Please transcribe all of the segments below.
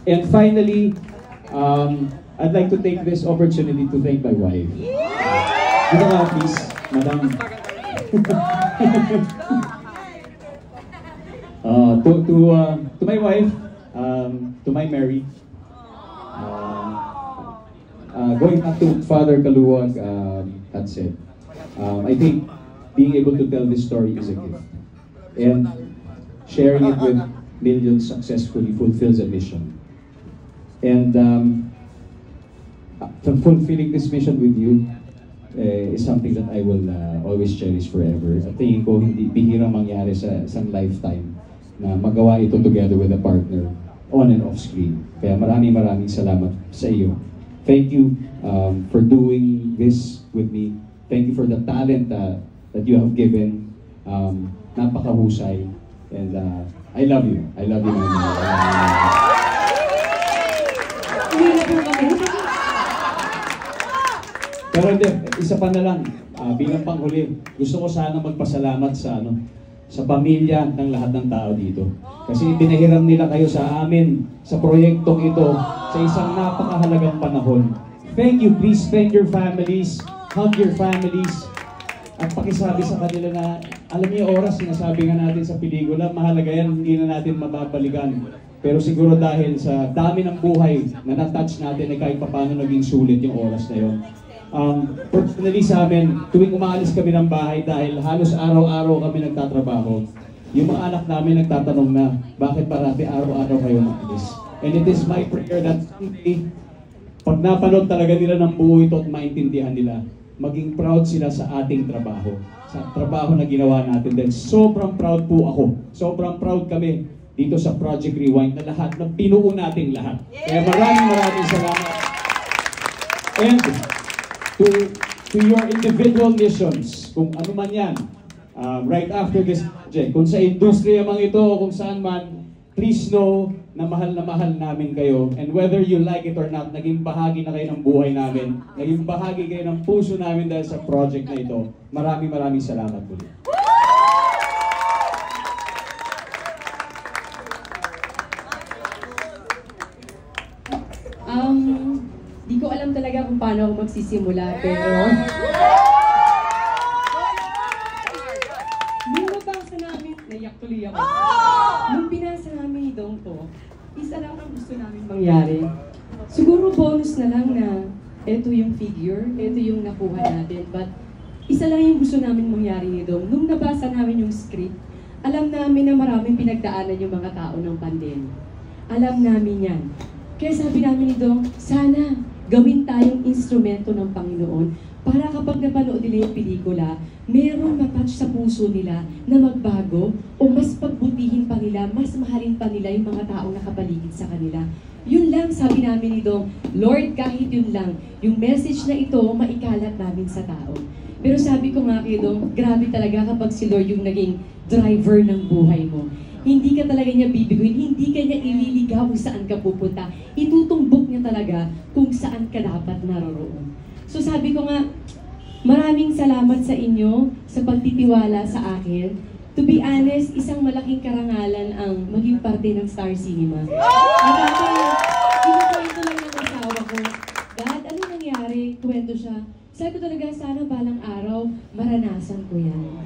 And finally, I'd like to take this opportunity to thank my wife. Dito ka, please, madam. To my wife, to my Mary, going back to Father Kaluwag had said, I think being able to tell this story is a gift. And sharing it with millions successfully fulfills a mission. And fulfilling this mission with you is something that I will always cherish forever. At tingin ko, hindi bihirang mangyari sa isang lifetime na magawa ito together with a partner on and off screen. Kaya maraming salamat sa iyo. Thank you for doing this with me. Thank you for the talent that you have given. Napakahusay. And I love you. I love you, Mama. Pero hindi, isa pa na lang, bilang panghuli, gusto ko sana magpasalamat sa pamilya ng lahat ng tao dito. Kasi pinahiram nila kayo sa amin, sa proyektong ito, sa isang napakahalagang panahon. Thank you, please thank your families, hug your families, at pakisabi sa kanila na, alam niyo oras, sinasabi nga natin sa pelikula, mahalaga yan, hindi na natin mababalikan. Pero siguro dahil sa dami ng buhay na na-touch natin, ay kahit paano naging sulit yung oras na yun. Personally sa amin, tuwing umaalis kami ng bahay dahil halos araw-araw kami nagtatrabaho, yung mga anak namin nagtatanong na, bakit parati araw-araw kayo maalis? And it is my prayer that someday, pag napanood talaga nila ng buo ito at maintindihan nila, maging proud sila sa ating trabaho, sa trabaho na ginawa natin. Then sobrang proud po ako, sobrang proud kami dito sa Project Rewind na lahat, na pinuo nating lahat. Kaya maraming salamat. And to your individual missions, kung ano man yan, right after this project, kung sa industriya mang ito o kung saan man, please know na mahal namin kayo. And whether you like it or not, naging bahagi na kayo ng buhay namin, naging bahagi kayo ng puso namin dahil sa project na ito. Maraming salamat po. Di ko alam talaga kung paano ako magsisimula, pero nung nabasa namin, naiyak tuloy ako. Nung binasa namin itong to, isa lang ang gusto namin mangyari. Siguro bonus na lang na ito yung figure, ito yung nakuha natin, but isa lang yung gusto namin mangyari nito. Nung nabasa namin yung script, alam namin na maraming pinagdaanan yung mga tao ng pandemya. Alam namin yan. Kaya sabi namin nito, sana gawin tayong instrumento ng Panginoon para kapag napanood nila yung pelikula, merong matouch sa puso nila na magbago o mas pagbutihin pa nila, mas mahalin pa nila yung mga taong nakapaligid sa kanila. Yun lang sabi namin nito, Lord, kahit yun lang, yung message na ito, maikalat namin sa tao. Pero sabi ko nga kayo, grabe talaga kapag si Lord yung naging driver ng buhay mo. Hindi ka talaga niya bibiguin, hindi ka niya ililigaw kung saan ka pupunta. Itutumbok niya talaga kung saan ka dapat naroroon. So sabi ko nga, maraming salamat sa inyo sa pagtitiwala sa akin. To be honest, isang malaking karangalan ang maging parte ng Star Cinema. Kinukwento lang ng asawa ko, Dad, ano nangyari? Kwento siya. Sabi ko talaga, sana balang araw, maranasan ko yan.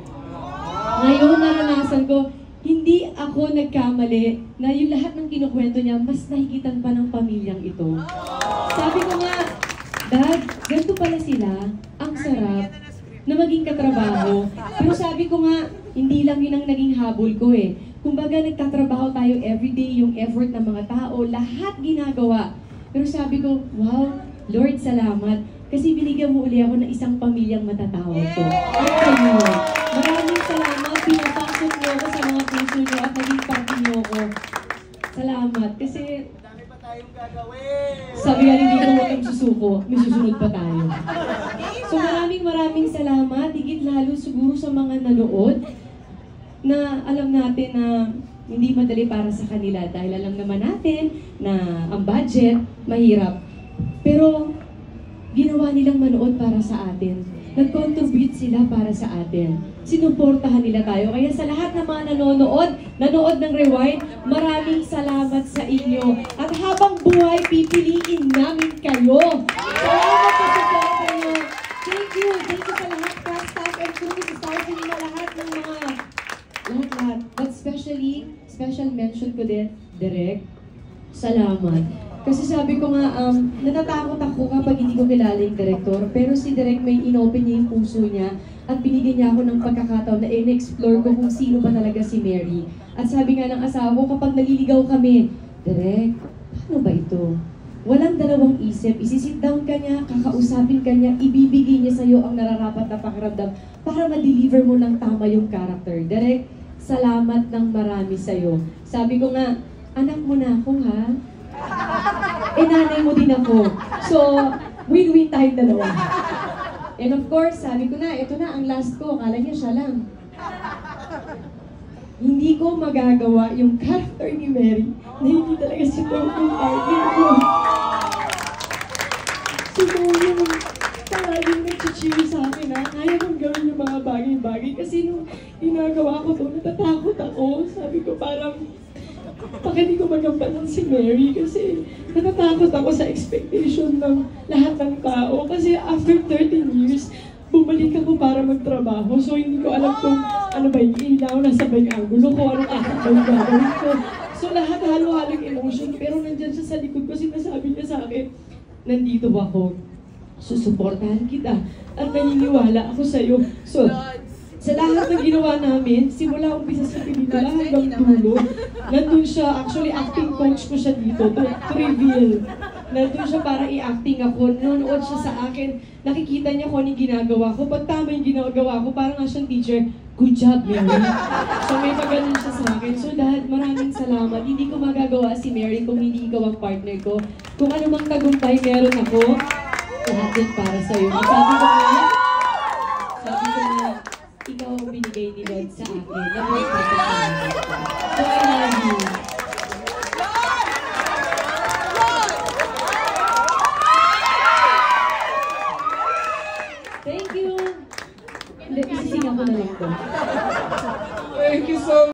Ngayon, naranasan ko, hindi ako nagkamali na yung lahat ng kinukwento niya, mas nahigitan pa ng pamilyang ito. Sabi ko nga, Dad, ganito pala sila, ang sarap na maging katrabaho. Pero sabi ko nga, hindi lang yun ang naging habol ko eh. Kumbaga, nagtatrabaho tayo everyday, yung effort ng mga tao, lahat ginagawa. Pero sabi ko, wow, Lord, salamat. Kasi binigyan mo uli ako ng isang pamilyang matatawag ko. At kayo, maraming salamat. Pinapasok niyo ako sa mga puso niyo at naging parte niyo ako. Salamat. Kasi, dami pa tayong gagawin. Sabi nga hindi ko huwag susuko, may susunod pa tayo. So maraming salamat. Higit lalo siguro sa mga nanood na alam natin na hindi madali para sa kanila dahil alam naman natin na ang budget mahirap. Pero ginawa nilang manood para sa atin. nag-contribute sila para sa atin. Sinuportahan nila tayo. Kaya sa lahat ng mga nanood ng Rewind, maraming salamat sa inyo. At habang buhay, pipiliin namin kayo. Salamat sa support kayo. Thank you sa lahat, cast, staff, and crew, sa staffing nila, lahat ng mga, lahat. But special mention ko din, Direk, salamat. Kasi sabi ko nga, natatakot ako kapag hindi ko kilala yung director. Pero si Direk may inopen niya yung puso niya at binigyan niya ako ng pagkakataon na in-explore ko kung sino ba talaga si Mary. At sabi nga ng asawa ko, kapag naliligaw kami, Direk, paano ba ito? Walang dalawang isip, isisit down ka niya, kakausapin ka niya, ibibigay niya sa'yo ang nararapat na pakiramdam para ma-deliver mo ng tama yung character. Direk, salamat ng marami sa'yo. Sabi ko nga, anak mo na ako ha? Nanay mo din ako. So, win-win tayong dalawa. And of course, sabi ko na, ito na ang last ko. Akala niya siya lang. Hindi ko magagawa yung character ni Mary na hindi talaga si Tom yung partner ko. Si Tom yung talagang nag-cheer sa akin na kaya kong gawin yung mga bagay-bagay. Kasi nung ginagawa ko to, natatakot ako. Sabi ko parang, baka hindi ko magampanan si Mary kasi natatakot ako sa expectation ng lahat ng tao. Kasi after 13 years, bumalik ako para magtrabaho. So hindi ko alam kung ano ba yung ilaw, nasa ba yung angulo ko, anong akit ba yung gagawin ko. So lahat halo-halong emotion. Pero nandyan siya sa likod ko, sinasabi niya sa akin, nandito ako, susuportahan kita at naniniwala ako sa'yo. So, sa lahat ng ginawa namin, simula umpisa sa pelikula hanggang dulo, nandun siya, actually acting coach ko siya dito, to reveal. Nandun siya para i-acting ako, nanonood siya sa akin, nakikita niya kung anong ginagawa ko. Pag tama yung ginagawa ko, parang nga siyang teacher, good job, Mary. So may pagano'n siya sa akin. So dahil maraming salamat, hindi ko magagawa si Mary kung hindi ikaw ang partner ko. Kung ano mang tagumpay meron ako, lahat din para sa'yo. Sabi ko nga, ikaw ang binigay ni Lord sa akin. Napagpapasalamat ko. So I love you. Thank you. Hindi, isising ako na lang to. Thank you so much.